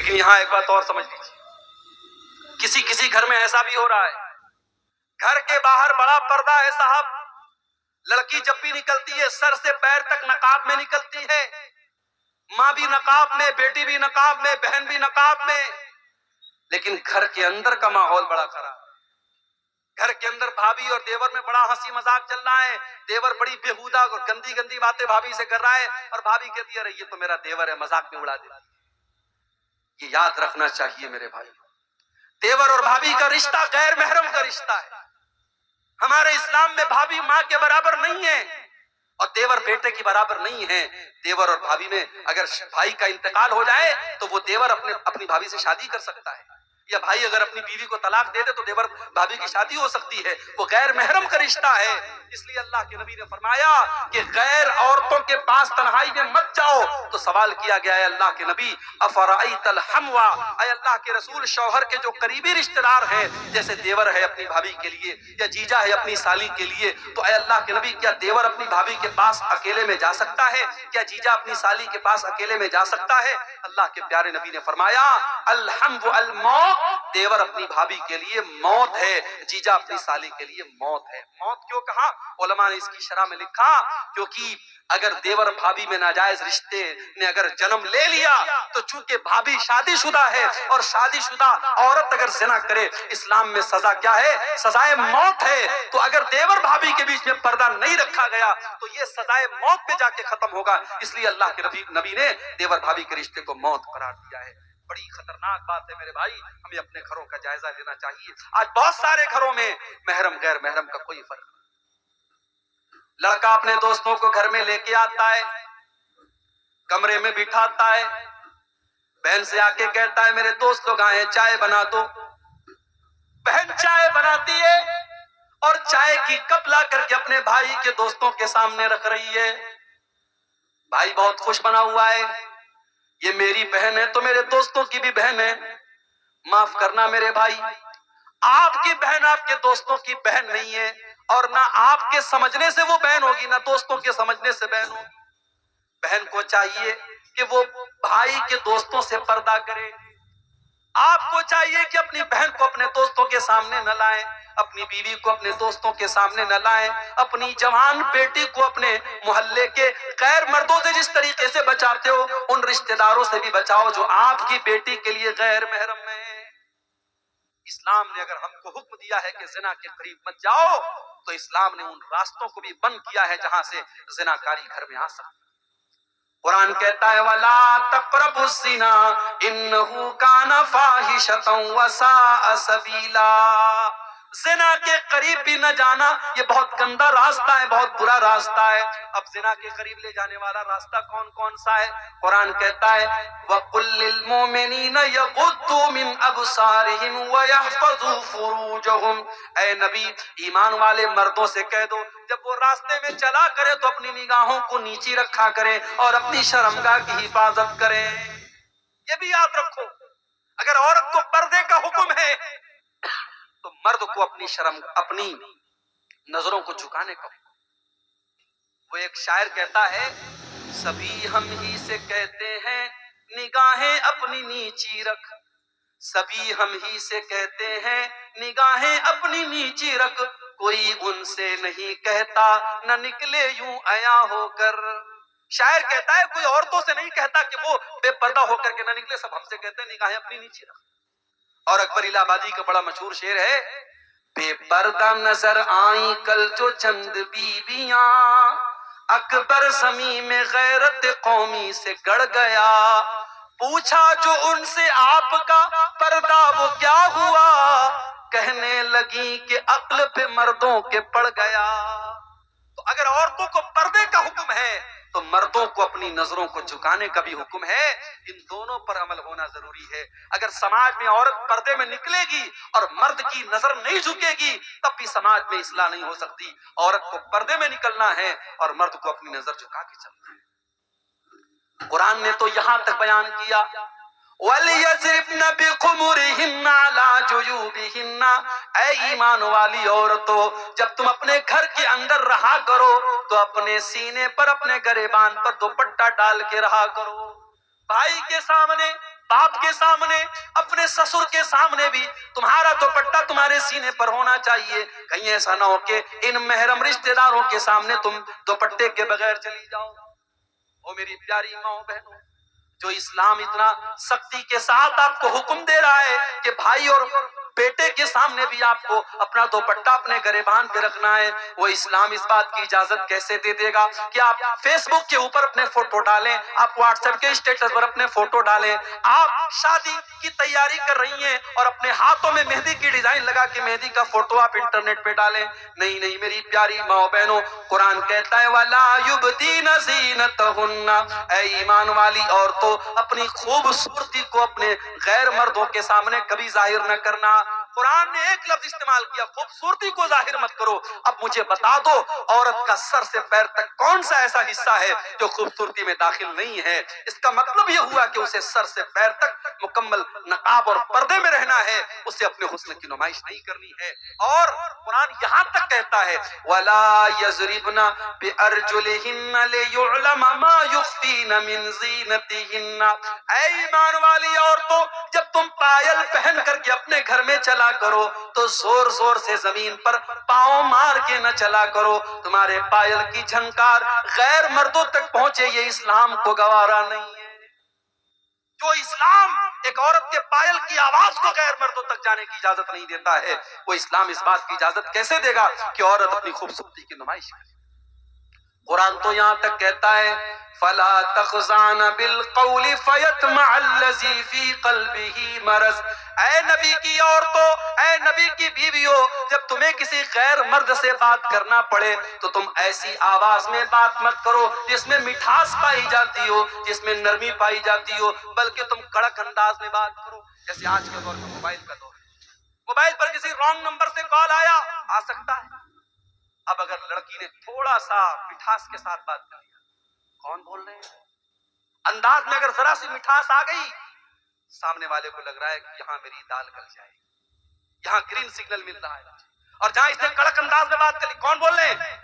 لیکن یہاں ایک بات اور سمجھ لیجیے، کسی کسی گھر میں ایسا بھی ہو رہا ہے، گھر کے باہر بڑا پردہ ہے صاحب، لڑکی جب بھی نکلتی ہے سر سے پیر تک نقاب میں نکلتی ہے، ماں بھی نقاب میں، بیٹی بھی نقاب میں، بہن بھی نقاب میں، لیکن گھر کے اندر کا ماحول بڑا خراب ہے۔ گھر کے اندر بھابھی اور دیور میں بڑا ہنسی مذاق چل رہا ہے، دیور بڑی بےہودہ اور گندی گندی باتیں بھابھی سے کر رہا ہے، اور بھابھی کہتی ہے ارے یہ تو میرا دیور ہے، مذاق میں اڑا دیتی ہے۔ یہ یاد رکھنا چاہیے میرے بھائی، دیور اور بھابھی کا رشتہ غیر محرم کا رشتہ ہے۔ ہمارے اسلام میں بھابھی ماں کے برابر نہیں ہے اور دیور بیٹے کی برابر نہیں ہے۔ دیور اور بھابھی میں اگر بھائی کا انتقال ہو جائے تو وہ دیور اپنی بھابھی سے شادی کر سکتا ہے، یا بھائی اگر اپنی بیوی کو طلاق دے دے تو دیور بھابھی کی شادی ہو سکتی ہے، وہ غیر محرم کا رشتہ ہے۔ اس لیے اللہ کے نبی نے فرمایا کہ غیر عورتوں کے پاس تنہائی میں مت جاؤ۔ تو سوال کیا گیا ہے اللہ کے نبی افرأیت الحموا، اے اللہ کے رسول شوہر کے جو قریبی رشتہ دار ہیں، جیسے دیور ہے اپنی بھابھی کے لیے یا جیجا ہے اپنی سالی کے لیے، تو اے اللہ کے نبی کیا دیور اپنی بھابھی کے پاس اکیلے میں جا سکتا ہے؟ کیا جیجا اپنی سالی کے پاس اکیلے میں جا سکتا ہے؟ اللہ کے پیارے نبی نے فرمایا الحمو الموت، دیور اپنی بھابھی کے لیے موت ہے، جیجا اپنی سالی کے لیے موت ہے۔ موت کیوں کہا؟ علماء نے اس کی شرح میں لکھا کیونکہ اگر دیور بھابھی میں ناجائز رشتے نے اگر جنم لے لیا تو چونکہ بھابھی شادی شدہ ہے اور شادی شدہ عورت اگر زنا کرے اسلام میں سزا کیا ہے؟ سزائے موت ہے۔ تو اگر دیور بھابھی کے بیچ میں پردہ نہیں رکھا گیا تو یہ سزائے موت پہ جا کے ختم ہوگا۔ اس لیے اللہ کے نبی نے دیور بھابھی کے رشتے کو موت قرار دیا ہے۔ بڑی خطرناک بات ہے میرے بھائی، ہمیں اپنے گھروں کا جائزہ لینا چاہیے۔ آج بہت سارے گھروں میں محرم غیر محرم کا کوئی فرق نہیں۔ لڑکا اپنے دوستوں کو گھر میں لے کے آتا ہے، کمرے میں بٹھاتا ہے، بہن سے آ کے کہتا ہے میرے دوست لوگ آئے چائے بنا دو۔ بہن چائے بناتی ہے اور چائے کی کپ لا کر کے اپنے بھائی کے دوستوں کے سامنے رکھ رہی ہے۔ بھائی بہت خوش بنا ہوا ہے، یہ میری بہن ہے تو میرے دوستوں کی بھی بہن ہے، معاف کرنا میرے بھائی، آپ کی بہن آپ کے دوستوں کی بہن نہیں ہے، اور نہ آپ کے سمجھنے سے وہ بہن ہوگی نہ دوستوں کے سمجھنے سے بہن ہوگی۔ بہن کو چاہیے کہ وہ بھائی کے دوستوں سے پردہ کرے، آپ کو چاہیے کہ اپنی بہن کو اپنے دوستوں کے سامنے نہ لائیں، اپنی بیوی کو اپنے دوستوں کے سامنے نہ لائیں، اپنی جوان بیٹی کو اپنے محلے کے غیر مردوں سے جس طریقے سے بچاتے ہو ان رشتہ داروں سے بھی بچاؤ جو آپ کی بیٹی کے لیے غیر محرم ہیں۔ اسلام نے اگر ہم کو حکم دیا ہے کہ زنا کے قریب مت جاؤ تو اسلام نے ان راستوں کو بھی بند کیا ہے جہاں سے زناکاری گھر میں آ سکتی۔ قرآن کہتا ہے وَلَا تَقْرَبُوا الزِّنَا إِنَّهُ كَانَ فَاحِشَةً وَسَاءَ سَبِيلًا، زنا کے قریب بھی نہ جانا، یہ بہت گندا راستہ ہے، بہت برا راستہ ہے۔ اب زنا کے قریب لے جانے والا راستہ کون کون سا ہے؟ قرآن کہتا ہے وَقُلْ لِلْمُؤْمِنِينَ يَغُضُّوا مِنْ أَبْصَارِهِمْ وَيَحْفَظُوا فُرُوجَهُمْ، اے نبی ایمان والے مردوں سے کہہ دو جب وہ راستے میں چلا کرے تو اپنی نگاہوں کو نیچی رکھا کرے اور اپنی شرمگاہ کی حفاظت کرے۔ یہ بھی یاد رکھو اگر عورت کو پردے کا حکم ہے تو مرد کو اپنی نظروں کو جھکانے کا حکم۔ وہ ایک شاعر کہتا ہے سبھی ہم ہی سے کہتے ہیں نگاہیں اپنی نیچی رکھ، سبھی ہم ہی سے کہتے ہیں نگاہیں اپنی نیچی رکھ، کوئی ان سے نہیں کہتا نہ نکلے یوں عیاں ہو کر۔ شاعر کہتا ہے کوئی عورتوں سے نہیں کہتا کہ وہ بے پردہ ہو کر کے نہ نکلے، سب ہم سے کہتے ہیں نگاہیں اپنی نیچی رکھ۔ اور اکبر الہ آبادی کا بڑا مشہور شعر ہے بے پردہ نظر آئیں کل جو چند بیویاں، اکبر زمین میں غیرت قومی سے گڑ گیا، پوچھا جو ان سے آپ کا پردہ وہ کیا ہوا، کہنے لگی کہ عقل پہ مردوں کے پڑ گیا۔ تو اگر عورتوں کو پردے کا حکم ہے تو مردوں کو اپنی نظروں کو جھکانے کا بھی حکم ہے۔ ان دونوں پر عمل ہونا ضروری ہے۔ اگر سماج میں عورت پردے میں نکلے گی اور مرد کی نظر نہیں جھکے گی تب بھی سماج میں اصلاح نہیں ہو سکتی۔ عورت کو پردے میں نکلنا ہے اور مرد کو اپنی نظر جھکا کے چلنا ہے۔ قرآن نے تو یہاں تک بیان کیا وَلْيَضْرِبْنَ بِخُمُرِهِنَّ عَلَىٰ جُيُوبِهِنَّ، اے ایمان والی عورتوں جب تم اپنے گھر کے اندر رہا کرو تو اپنے سینے پر اپنے گریبان پر دوپٹہ ڈال کے رہا کرو۔ بھائی کے سامنے باپ کے سامنے، اپنے سسر کے سامنے بھی تمہارا دوپٹہ تمہارے سینے پر ہونا چاہیے. کہیں ایسا نہ ہو کہ ان محرم رشتہ داروں کے سامنے تم دوپٹے کے بغیر چلی جاؤ. او میری پیاری ماں بہنوں، جو اسلام اتنا سختی کے ساتھ آپ کو حکم دے رہا ہے کہ بھائی اور بیٹے کے سامنے بھی آپ کو اپنا دوپٹہ اپنے گریبان پہ رکھنا ہے، وہ اسلام اس بات کی اجازت کیسے دے دے گا کہ آپ فیس بک کے اوپر اپنے فوٹو ڈالیں، آپ واٹس ایپ کے اسٹیٹس پر اپنے فوٹو ڈالیں، آپ شادی کی تیاری کر رہی ہیں اور اپنے ہاتھوں میں مہندی کی ڈیزائن لگا کے مہندی کا فوٹو آپ انٹرنیٹ پہ ڈالیں. نہیں نہیں میری پیاری ماں بہنوں، قرآن کہتا ہے وَلَا يُبْدِينَ زِينَتَهُنَّ، اے ایمان والی عورتوں اپنی خوبصورتی کو اپنے غیر مردوں کے سامنے کبھی ظاہر نہ کرنا. قرآن نے ایک لفظ استعمال کیا، خوبصورتی کو ظاہر مت کرو. اب مجھے بتا دو عورت کا سر سے پیر تک کون سا ایسا حصہ ہے جو خوبصورتی میں داخل نہیں ہے؟ اس کا مطلب یہ ہوا کہ اسے سر سے پیر تک مکمل نقاب اور پردے میں رہنا ہے، اسے اپنے حسن کی نمائش نہیں کرنی ہے. اور قرآن یہاں تک کہتا ہے وَلَا يَضْرِبْنَ بِأَرْجُلِهِنَّ لِيُعْلَمَ مَا يُخْفِينَ مِنْ زِينَتِهِنَّ. اے ایمان والی عورتوں، جب تم پائل پہن کر کے اپنے گھر میں چلا کرو تو زور زور سے زمین پر پاؤں مار کے نہ چلا کرو. تمہارے پائل کی جھنکار غیر مردوں تک پہنچے یہ اسلام کو گوارا نہیں ہے. جو اسلام ایک عورت کے پائل کی آواز کو غیر مردوں تک جانے کی اجازت نہیں دیتا ہے، وہ اسلام اس بات کی اجازت کیسے دے گا کہ عورت اپنی خوبصورتی کی نمائش کرے؟ قرآن تو یہاں تک کہتا ہے فَلَا تَخْضَعْنَ بِالْقَوْلِ فَيَطْمَعَ الَّذِي فِي قَلْبِهِ مَرَضٌ. اے نبی کی عورتوں، اے نبی کی بیویوں، جب تمہیں کسی غیر مرد سے بات کرنا پڑے تو تم ایسی آواز میں بات مت کرو جس میں مٹھاس پائی جاتی ہو، جس میں نرمی پائی جاتی ہو، بلکہ تم کڑک انداز میں بات کرو. جیسے آج کے دور میں موبائل کا دور ہے، موبائل پر کسی رانگ نمبر سے کال آ سکتا ہے. اب اگر لڑکی نے تھوڑا سا مٹھاس کے ساتھ بات کر لیا، کون بول رہے ہیں، انداز میں اگر ذرا سی مٹھاس آ گئی، سامنے والے کو لگ رہا ہے کہ یہاں میری دال گل جائے، یہاں گرین سگنل مل رہا ہے. اور جہاں اس نے کڑک انداز میں بات کری، کون بول رہے ہیں،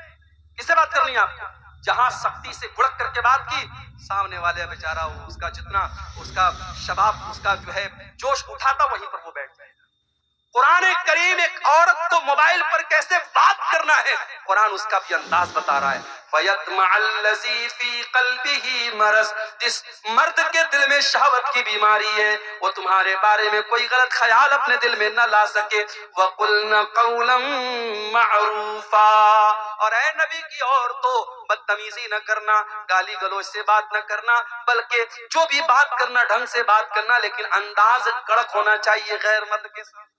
کس سے بات کرنی ہے آپ کو؟ جہاں سختی سے گڑک کر کے بات کی، سامنے والے بیچارہ اس کا جتنا اس کا شباب، اس کا جو ہے جوش اٹھا تھا، وہیں پر وہ بیٹھ جائے. قرآن کریم ایک عورت کو موبائل پر کیسے بات کرنا ہے، قرآن اس کا بھی انداز بتا رہا ہے. فَيَطْمَعَ الَّذِي فِي قَلْبِهِ مَرَضٌ. جس مرد کے دل میں شہوت کی بیماری ہے، وہ تمہارے بارے میں کوئی غلط خیال اپنے دل میں نہ لا سکے. وَقُلْنَ قَوْلًا مَعْرُوفًا. اور اے نبی کی عورتوں، بدتمیزی نہ کرنا، گالی گلوچ سے بات نہ کرنا، بلکہ جو بھی بات کرنا ڈھنگ سے بات کرنا، لیکن انداز کڑک ہونا چاہیے غیر مرد کے ساتھ.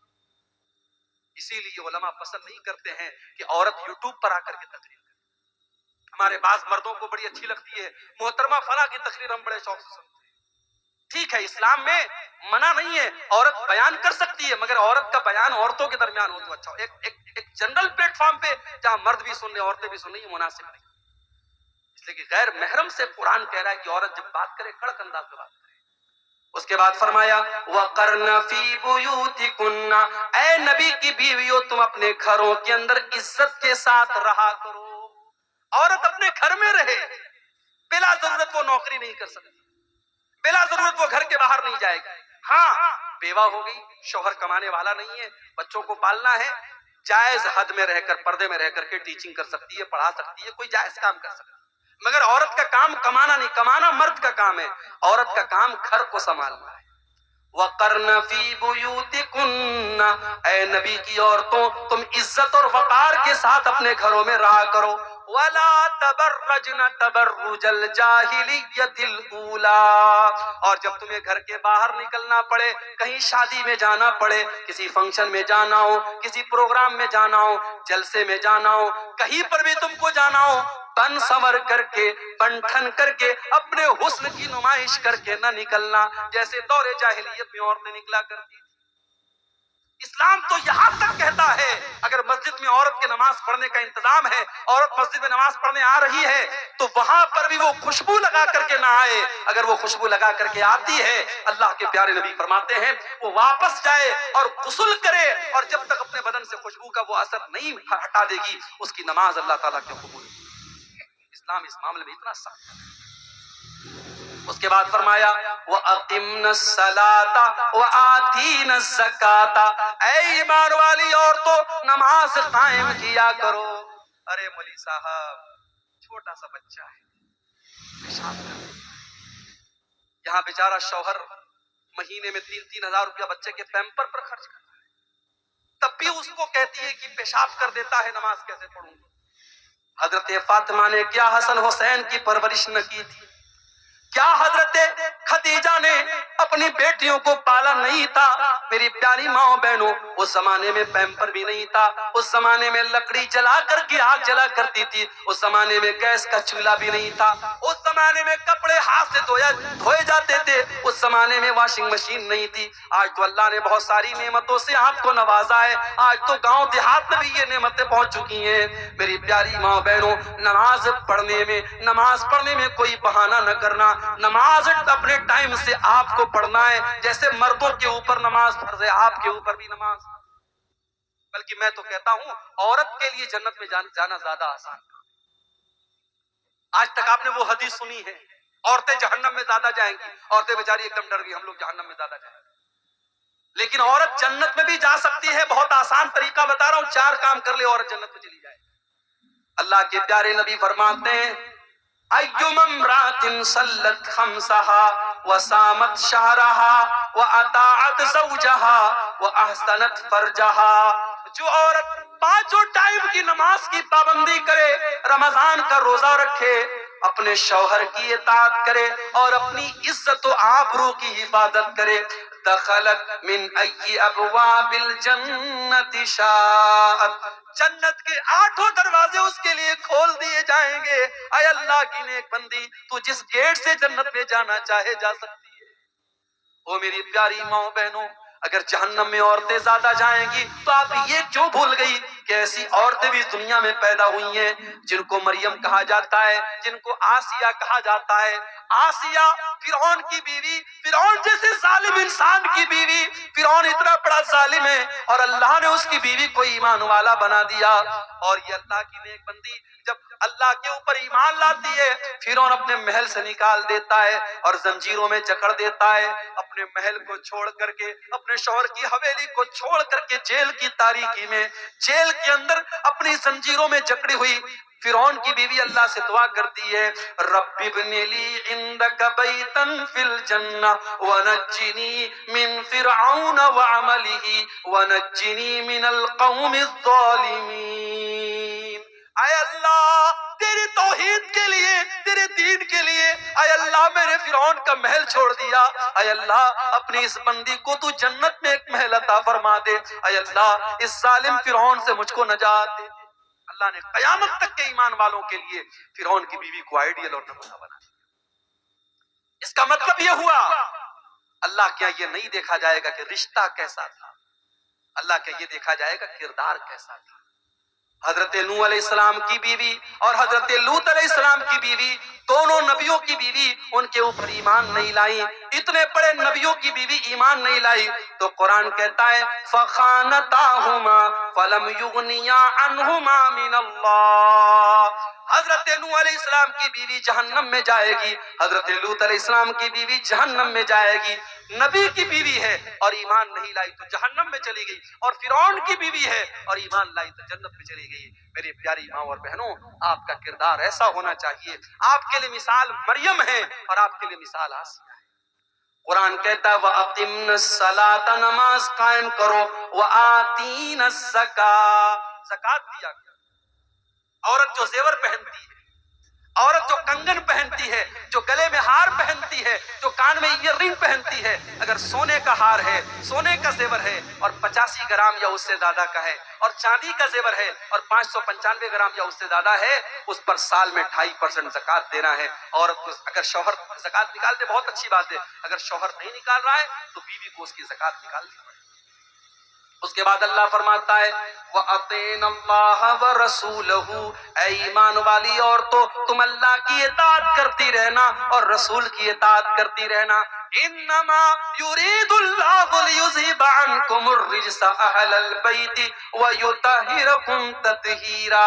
اسی لیے علماء پسند نہیں کرتے ہیں کہ عورت یوٹیوب پر آ کر کے تقریر کرے. ہمارے بعض مردوں کو بڑی اچھی لگتی ہے محترمہ فلاں کی تقریر، ہم بڑے شوق سے سنتے ہیں. ٹھیک ہے، اسلام میں منع نہیں ہے، عورت بیان کر سکتی ہے، مگر عورت کا بیان عورتوں کے درمیان ہو تو اچھا ہو. ایک جنرل پلیٹ فارم پہ جہاں مرد بھی سن رہے عورتیں بھی سن رہی ہیں، مناسب نہیں. اس لیے کہ غیر محرم سے قرآن کہہ رہا ہے کہ عورت جب بات کرے کڑک انداز میں بات کرے. اس کے بعد فرمایا وَقَرْنَ فِي بُيُوتِكُنَّ. اے نبی کی بیویوں، تم اپنے گھروں کے اندر عزت کے ساتھ رہا کرو. عورت اپنے گھر میں رہے، بلا ضرورت وہ نوکری نہیں کر سکتی، بلا ضرورت وہ گھر کے باہر نہیں جائے گی. ہاں بیوہ ہو گئی، شوہر کمانے والا نہیں ہے، بچوں کو پالنا ہے، جائز حد میں رہ کر، پردے میں رہ کر کے ٹیچنگ کر سکتی ہے، پڑھا سکتی ہے، کوئی جائز کام کر سکتی ہے. مگر عورت کا کام کمانا نہیں، کمانا مرد کا کام ہے، عورت کا کام گھر کو سنبھالنا ہے. وَقَرْنَ فِي بُيُوتِكُنَّ. اے نبی کی عورتوں، تم عزت اور وقار کے ساتھ اپنے گھروں میں رہا کرو. وَلَا تَبَرَّجْنَ تَبَرُّجَ الْجَاهِلِيَّةِ الْأُولَىٰ. اور جب تمہیں گھر کے باہر نکلنا پڑے، کہیں شادی میں جانا پڑے، کسی فنکشن میں جانا ہو، کسی پروگرام میں جانا ہو، جلسے میں جانا ہو، کہیں پر بھی تم کو جانا ہو، بن سنور کر کے، بن ٹھن کر کے، اپنے حسن کی نمائش کر کے نہ نکلنا جیسے دور جاہلیت میں عورتیں نکلا کرتی. اسلام تو یہاں تک کہتا ہے اگر مسجد میں عورت کے نماز پڑھنے کا انتظام ہے، عورت مسجد میں نماز پڑھنے آ رہی ہے، تو وہاں پر بھی وہ خوشبو لگا کر کے نہ آئے. اگر وہ خوشبو لگا کر کے آتی ہے، اللہ کے پیارے نبی فرماتے ہیں وہ واپس جائے اور غسل کرے، اور جب تک اپنے بدن سے خوشبو کا وہ اثر نہیں ہٹا دے گی، اس کی نماز اللہ تعالیٰ کے قبول. اسلام اس معاملے میں اتنا سخت ہے. اس کے بعد فرمایا وَأَقِمْنَ الصَّلَاةَ وَآتِينَ الزَّكَاةَ، اے ایمان والی عورتوں نماز قائم کیا کرو۔ ارے مولی صاحب چھوٹا سا بچہ ہے، پیشاب کر رہا ہے، یہاں بیچارہ شوہر مہینے میں 3-3 ہزار روپیہ بچے کے پیمپر پر خرچ کرتا ہے، تب بھی اس کو کہتی ہے کہ پیشاب کر دیتا ہے، نماز کیسے پڑھوں گی؟ حضرت فاطمہ نے کیا حسن حسین کی پرورش نہ کی تھی؟ کیا حضرت خدیجہ نے اپنی بیٹیوں کو پالا نہیں تھا؟ میری پیاری ماں بہنوں، اس زمانے میں پیمپر بھی نہیں تھا، اس زمانے میں لکڑی جلا کر کے آگ جلا کرتی تھی، اس زمانے میں گیس کا چولہا بھی نہیں تھا، اس زمانے میں کپڑے ہاتھ سے دھوئے جاتے تھے، اس زمانے میں واشنگ مشین نہیں تھی۔ آج تو اللہ نے بہت ساری نعمتوں سے آپ کو نوازا ہے، آج تو گاؤں دیہات میں بھی یہ نعمتیں پہنچ چکی ہیں۔ میری پیاری ماں بہنوں، نماز پڑھنے میں کوئی بہانہ نہ کرنا، نماز اپنے ٹائم سے آپ کو پڑھنا ہے، جیسے مردوں کے اوپر نماز فرض ہے آپ کے اوپر بھی نماز، بلکہ میں تو کہتا ہوں عورت کے لیے جنت میں جانا زیادہ آسان ہے۔ آج تک آپ نے وہ حدیث سنی ہے عورتیں جہنم میں زیادہ جائیں گی، عورتیں بیچاری ایک دم ڈر گئی ہم لوگ جہنم میں زیادہ جائیں گے، لیکن عورت جنت میں بھی جا سکتی ہے، بہت آسان طریقہ بتا رہا ہوں، 4 کام کر لے عورت جنت میں چلی جائے۔ اللہ کے پیارے نبی فرماتے ہیں اَيُّمَا امْرَأَةٍ صَلَّتْ خَمْسَهَا وَصَامَتْ شَهْرَهَا وَأَطَاعَتْ زَوْجَهَا وَأَحْسَنَتْ فَرْجَهَا، جو عورت 5 ٹائم کی نماز کی پابندی کرے، رمضان کا روزہ رکھے، اپنے شوہر کی اطاعت کرے اور اپنی عزت و آبرو کی حفاظت کرے، دخلت من ای ابواب الجنت شاءت، جنت کے 8 دروازے اس کے لیے کھول دیے جائیں گے۔ اے اللہ کی نیک بندی، تو جس گیٹ سے جنت میں جانا چاہے جا سکتی ہے۔ او میری پیاری ماں بہنوں، اگر جہنم میں عورتیں زیادہ جائیں گی تو آپ یہ کیوں بھول گئی کہ ایسی عورتیں بھی اس دنیا میں پیدا ہوئی ہیں جن کو مریم کہا جاتا ہے، جن کو آسیہ کہا جاتا ہے۔ آسیہ فرعون کی بیوی، فرعون جیسے ظالم انسان کی بیوی، فرعون اتنا بڑا ظالم ہے اور اللہ نے اس کی بیوی کو ایمان والا بنا دیا، اور یہ اللہ کی نیک بندی جب اللہ کے اوپر ایمان لاتی ہے، فرعون اپنے محل سے نکال دیتا ہے اور زنجیروں میں جکڑ دیتا ہے، اپنے محل کو چھوڑ کر کے، اپنے شوہر کی حویلی کو چھوڑ کر کے جیل کی تاریکی میں، جیل کے اندر اپنی زنجیروں میں جکڑی ہوئی فرعون کی بیوی اللہ سے دعا کرتی ہے رب ابن لی عندک بیتا فی الجنہ ونجنی من فرعون وعملہ ونجنی من القوم الظالمین۔ اے اللہ تیری توحید کے لیے، تیرے دین کے لیے، اے اللہ میرے فرعون کا محل چھوڑ دیا، اے اللہ اپنی اس بندی کو تو جنت میں ایک محل عطا فرما دے، اے اللہ اس ظالم فرعون سے مجھ کو نجات دے۔ اللہ نے قیامت تک کے ایمان والوں کے لیے فرعون کی بیوی کو آئیڈیل اور نمونہ بنا دیا۔ اس کا مطلب یہ ہوا اللہ کیا یہ نہیں دیکھا جائے گا کہ رشتہ کیسا تھا، اللہ کیا یہ دیکھا جائے گا کردار کیسا تھا۔ حضرت نوح علیہ السلام کی بیوی اور حضرت لوط علیہ السلام کی بیوی، دونوں نبیوں کی بیوی ان کے اوپر ایمان نہیں لائی، اتنے بڑے نبیوں کی بیوی ایمان نہیں لائی تو قرآن کہتا ہے فَخَانَتَاهُمَا فَلَمْ يُغْنِيَا عَنْهُمَا مِنَ اللَّهِ۔ حضرت نوح علیہ السلام کی بیوی جہنم میں جائے گی، حضرت لوط علیہ السلام کی بیوی جہنم میں جائے گی، نبی کی بیوی ہے اور ایمان نہیں لائی تو جہنم میں چلی گئی، اور فرعون کی بیوی ہے اور ایمان لائی تو جنت میں چلی گئی۔ میری پیاری ماں اور بہنوں، آپ کا کردار ایسا ہونا چاہیے، آپ کے لیے مثال مریم ہے اور آپ کے لیے مثال آسیہ ہے۔ قرآن کہتا ہے وَأَقِمْنَ الصَّلَاةَ، نماز قائم کرو، وَآتِينَ الزَّكَاةَ، زکات دیا کرو۔ عورت جو زیور پہنتی ہے، عورت جو کنگن پہنتی ہے، جو گلے میں ہار پہنتی ہے، جو کان میں ایئر رنگ پہنتی ہے، اگر سونے کا ہار ہے، سونے کا زیور ہے اور 85 گرام یا اس سے زیادہ کا ہے، اور چاندی کا زیور ہے اور 595 گرام یا اس سے زیادہ ہے، اس پر سال میں 2.5% زکات دینا ہے۔ عورت کو اگر شوہر زکات نکالتے بہت اچھی بات ہے، اگر شوہر نہیں نکال رہا ہے تو بیوی کو اس کی زکات نکالنی پڑے۔ اس کے بعد اللہ فرماتا ہے وَأَطِيعْنَ اللَّهَ وَرَسُولَهُ، اے ایمان والی عورتوں تم اللہ کی اطاعت کرتی رہنا اور رسول کی اطاعت کرتی رہنا۔ انما یرید اللہ لیذھب عنکم الرجس اہل البیت ویطہرکم تطہیرا،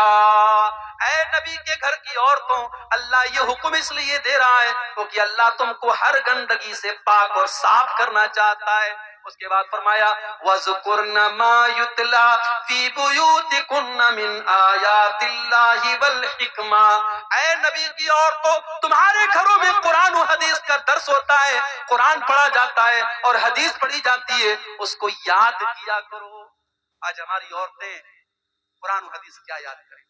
اے نبی کے گھر کی عورتوں، اللہ یہ حکم اس لیے دے رہا ہے کیونکہ اللہ تم کو ہر گندگی سے پاک اور صاف کرنا چاہتا ہے۔ اس کے بعد فرمایا وَذُكُرْنَ مَا يُتْلَى فِي بُيُوتِكُنَّ مِنْ آيَاتِ اللَّهِ وَالْحِكْمَةِ، اے نبی کی عورتوں، تمہارے گھروں میں قرآن و حدیث کا درس ہوتا ہے، قرآن پڑھا جاتا ہے اور حدیث پڑھی جاتی ہے، اس کو یاد کیا کرو۔ آج ہماری عورتیں قرآن و حدیث کیا یاد کریں؟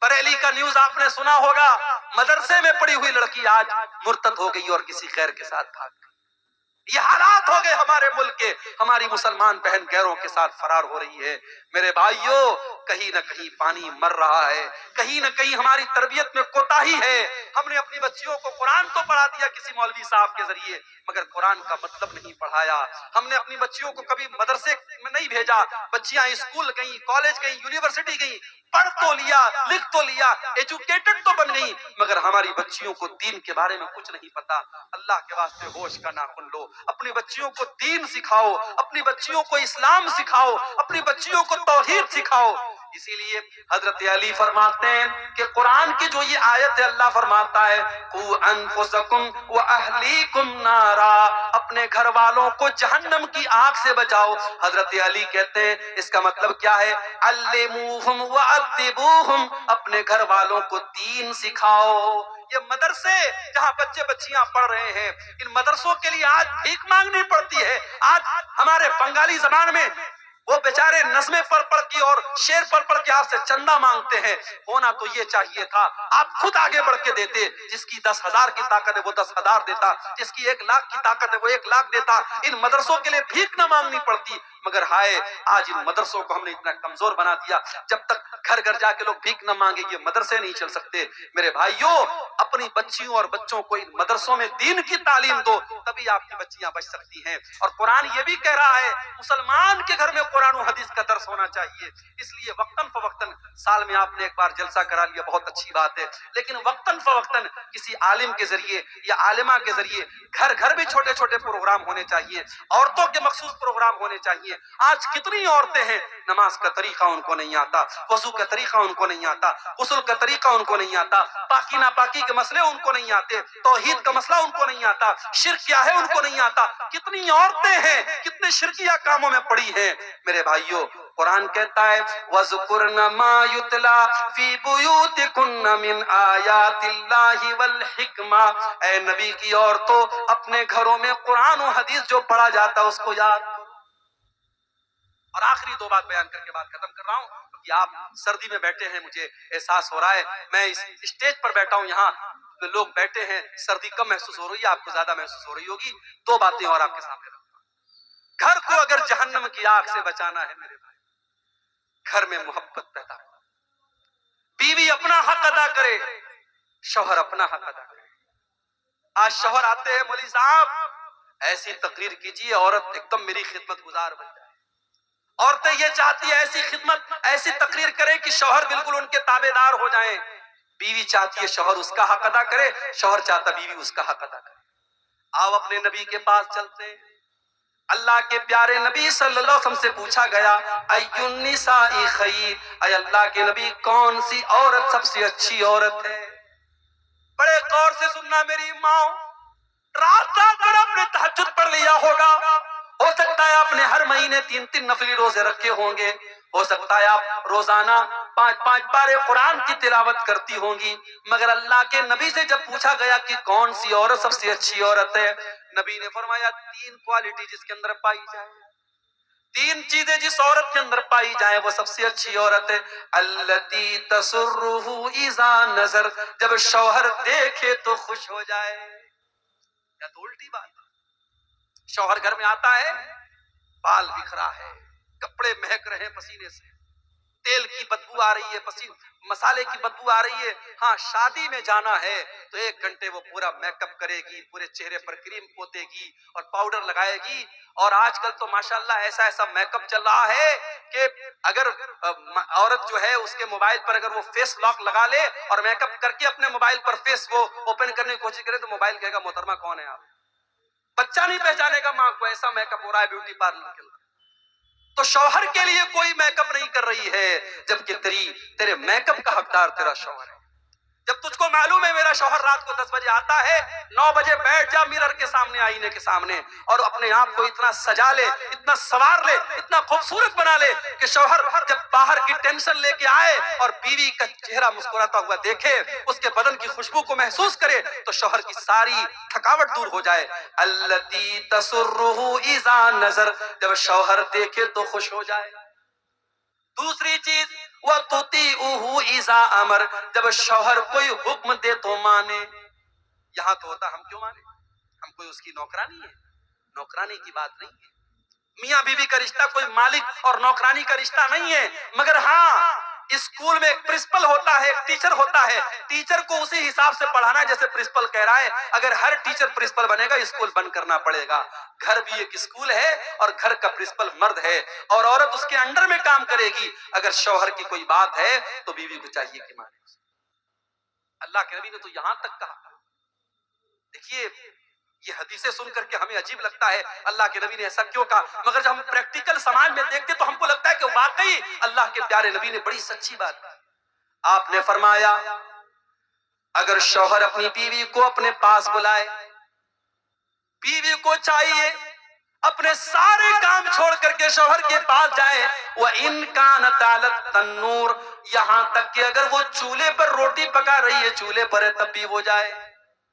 بریلی کا نیوز آپ نے سنا ہوگا، مدرسے میں پڑھی ہوئی لڑکی آج مرتد ہو گئی اور کسی غیر کے ساتھ بھاگ گئی۔ یہ حالات ہو گئے ہمارے ملک کے، ہماری مسلمان بہن غیروں کے ساتھ فرار ہو رہی ہے۔ میرے بھائیوں، کہیں نہ کہیں پانی مر رہا ہے، کہیں نہ کہیں ہماری تربیت میں کوتاہی ہے۔ ہم نے اپنی بچیوں کو قرآن تو پڑھا دیا کسی مولوی صاحب کے ذریعے، مگر قرآن کا مطلب نہیں پڑھایا۔ ہم نے اپنی بچیوں کو کبھی مدرسے میں نہیں بھیجا، بچیاں اسکول گئیں، کالج گئیں، یونیورسٹی گئیں، پڑھ تو لیا، لکھ تو لیا، ایجوکیٹڈ تو بن گئی، مگر ہماری بچیوں کو دین کے بارے میں کچھ نہیں پتا۔ اللہ کے واسطے ہوش کا ناخن لو، اپنی بچیوں کو دین سکھاؤ، اپنی بچیوں کو اسلام سکھاؤ، اپنی بچیوں کو توحید سکھاؤ۔ اسی لیے حضرت علی فرماتے ہیں کہ قرآن کی جو یہ آیت ہے، اللہ فرماتا ہے قُوا أَنفُسَكُمْ وَأَهْلِيكُمْ نَارًا، اپنے گھر والوں کو جہنم کی آگ سے بچاؤ۔ حضرت علی کہتے ہیں اس کا مطلب کیا ہے؟ عَلِّمُوهُمْ وَأَدِّبُوهُمْ، اپنے گھر والوں کو دین سکھاؤ۔ یہ مدرسے جہاں بچے بچیاں پڑھ رہے ہیں، ان مدرسوں کے لیے آج بھیک مانگنی پڑتی ہے۔ آج ہمارے بنگالی زبان میں وہ بیچارے نظمیں پڑھ پڑھ کے اور شعر پڑھ پڑھ کے آپ سے چندہ مانگتے ہیں۔ ہونا تو یہ چاہیے تھا آپ خود آگے بڑھ کے دیتے، جس کی 10,000 کی طاقت ہے وہ 10,000 دیتا، جس کی 1,00,000 کی طاقت ہے وہ 1,00,000 دیتا، ان مدرسوں کے لیے بھیک نہ مانگنی پڑتی۔ مگر ہائے، آج ان مدرسوں کو ہم نے اتنا کمزور بنا دیا، جب تک گھر گھر جا کے لوگ بھیک نہ مانگے یہ مدرسے نہیں چل سکتے۔ میرے بھائیوں، اپنی بچیوں اور بچوں کو ان مدرسوں میں دین کی تعلیم دو، تبھی آپ کی بچیاں بچ سکتی ہیں۔ اور قرآن یہ بھی کہہ رہا ہے مسلمان کے گھر میں قرآن و حدیث کا درس ہونا چاہیے۔ اس لیے وقتاً فوقتاً، سال میں آپ نے ایک بار جلسہ کرا لیا بہت اچھی بات ہے، لیکن وقتاً فوقتاً کسی عالم کے ذریعے یا عالمہ کے ذریعے گھر گھر بھی چھوٹے چھوٹے پروگرام ہونے چاہیے، عورتوں کے مخصوص پروگرام ہونے چاہیے۔ آج کتنی عورتیں ہیں نماز کا طریقہ ان کو نہیں آتا، وضو کا طریقہ ان کو نہیں آتا، غسل کا طریقہ ان کو نہیں آتا، پاکی ناپاکی کے مسئلے ان کو نہیں آتے، توحید کا مسئلہ ان کو نہیں آتا، شرک کیا ہے ان کو نہیں آتا۔ کتنی عورتیں ہیں کتنے شرکیہ کاموں میں پڑی ہیں۔ میرے بھائیوں، قرآن کہتا ہے وَذُكُرْنَ مَا يُتْلَى فِي بُيُوتِكُنَّ مِنْ آيَاتِ اللَّهِ وَالْحِكْمَةِ، اے نبی کی عورتوں، اپنے گھروں میں قرآن و حدیث جو پڑھا جاتا ہے اس کو یاد کرو۔ اور آخری دو بات بیان کر کے بات ختم کر رہا ہوں، کہ آپ سردی میں بیٹھے ہیں، مجھے احساس ہو رہا ہے میں اس اسٹیج پر بیٹھا ہوں، یہاں لوگ بیٹھے ہیں، سردی کم محسوس ہو رہی ہے، آپ کو زیادہ محسوس ہو رہی ہوگی۔ دو باتیں اور آپ کے سامنے رکھتا ہوں۔ گھر کو اگر جہنم کی آگ سے بچانا ہے میرے بھائی، گھر میں محبت پیدا کرو، بیوی اپنا حق ادا کرے، شوہر اپنا حق ادا کرے۔ آج شوہر آتے ہیں مولوی صاحب ایسی تقریر کیجیے عورت ایک دم میری خدمت گزار بن جائے۔ عورتیں یہ چاہتی ہے ایسی خدمت ایسی تقریر کرے کہ شوہر بالکل ان کے تابع دار ہو جائیں۔ بیوی چاہتی ہے شوہر اس کا حق ادا کرے، شوہر چاہتا بیوی اس کا حق ادا کرے۔ آؤ اپنے نبی کے پاس چلتے ہیں۔ اللہ کے پیارے نبی صلی اللہ علیہ وسلم سے پوچھا گیا ایُّ النساء خیر، اے اللہ کے نبی کون سی عورت سب سے اچھی عورت ہے؟ بڑے غور سے سننا میری ماں، رات رات بھر آپ نے تہجد پڑھ لیا ہوگا، ہو سکتا ہے آپ نے ہر مہینے 3 نفلی روزے رکھے ہوں گے، ہو سکتا ہے آپ روزانہ 5 پارے قرآن کی تلاوت کرتی ہوں گی، مگر اللہ کے نبی سے جب پوچھا گیا کہ کون سی عورت سب سے اچھی عورت ہے، نبی نے فرمایا 3 کوالٹی جس کے اندر پائی جائے، 3 چیزیں جس عورت کے اندر پائی جائیں وہ سب سے اچھی عورت ہے۔ التی تسرہ اذا نظر، جب شوہر دیکھے تو خوش ہو جائے۔ یا تو الٹی بات، شوہر گھر میں آتا ہے، بال بکھرا ہے، کپڑے مہک رہے ہیں پسینے سے، تیل کی بدبو آ رہی ہے، مسالے کی بدبو آ رہی ہے، ہاں شادی میں جانا ہے تو 1 گھنٹے وہ پورا میک اپ کرے گی، پورے چہرے پر کریم پوتے گی اور پاؤڈر لگائے گی، اور آج کل تو ماشاءاللہ ایسا میک اپ چل رہا ہے کہ اگر عورت جو ہے اس کے موبائل پر اگر وہ فیس لاک لگا لے اور میک اپ کر کے اپنے موبائل پر فیس وہ اوپن کرنے کی کوشش کرے تو موبائل کہے گا محترمہ کون ہے آپ، بچہ نہیں پہچانے گا ماں کو، ایسا میک اپ ہو رہا ہے بیوٹی پارلر کے اندر۔ تو شوہر کے لیے کوئی میک اپ نہیں کر رہی ہے، جبکہ تیرے میک اپ کا حقدار تیرا شوہر ہے۔ جب تجھ کو معلوم ہے میرا شوہر رات کو 10 بجے آتا ہے، 9 بجے بیٹھ جا میرر کے سامنے، آئینے کے سامنے، اور اپنے آپ کو اتنا سجا لے، اتنا سوار لے، اتنا خوبصورت بنا لے کہ شوہر جب باہر کی ٹینشن لے کے آئے اور بیوی کا چہرہ مسکراتا ہوا دیکھے، اس کے بدن کی خوشبو کو محسوس کرے، تو شوہر کی ساری تھکاوٹ دور ہو جائے۔ التی تسرہ اذا نظر، جب شوہر دیکھے تو خوش ہو جائے۔ دوسری چیز وَتُطِيعُهُ إِذَا أَمَرَ، جب شوہر کوئی حکم دے تو مانے۔ یہاں تو ہوتا ہم کیوں مانے؟ ہم کوئی اس کی نوکرانی ہے؟ نوکرانی کی بات نہیں ہے۔ میاں بیوی کا رشتہ کوئی مالک اور نوکرانی کا رشتہ نہیں ہے، مگر ہاں اسکول میں ایک پرنسپل ہوتا ہے، ایک ٹیچر ہوتا ہے، ٹیچر کو اسی حساب سے پڑھانا ہے جیسے پرنسپل کہہ رہا ہے۔ اگر ہر ٹیچر پرنسپل بنے گا، اسکول بند کرنا پڑے گا۔ گھر بھی ایک اسکول ہے اور گھر کا پرنسپل مرد ہے اور عورت اس کے انڈر میں کام کرے گی۔ اگر شوہر کی کوئی بات ہے تو بیوی کو چاہیے کہ مانے۔ اللہ کے نبی نے تو یہاں تک کہا۔ دیکھیے یہ حدیثیں سن کر کے ہمیں عجیب لگتا ہے اللہ کے نبی نے ایسا کیوں کہا، مگر جب ہم پریکٹیکل سماج میں دیکھتے تو ہم کو لگتا ہے کہ واقعی اللہ کے پیارے نبی نے بڑی سچی بات کی۔ آپ نے فرمایا اگر شوہر اپنی بیوی کو اپنے پاس بلائے، بیوی کو چاہیے اپنے سارے کام چھوڑ کر کے شوہر کے پاس جائے، وَإِن كَانَتْ عَلَى التَّنُّورِ، یہاں تک کہ اگر وہ چولہے پر روٹی پکا رہی ہے، چولہے پر ہے تب بھی وہ جائے۔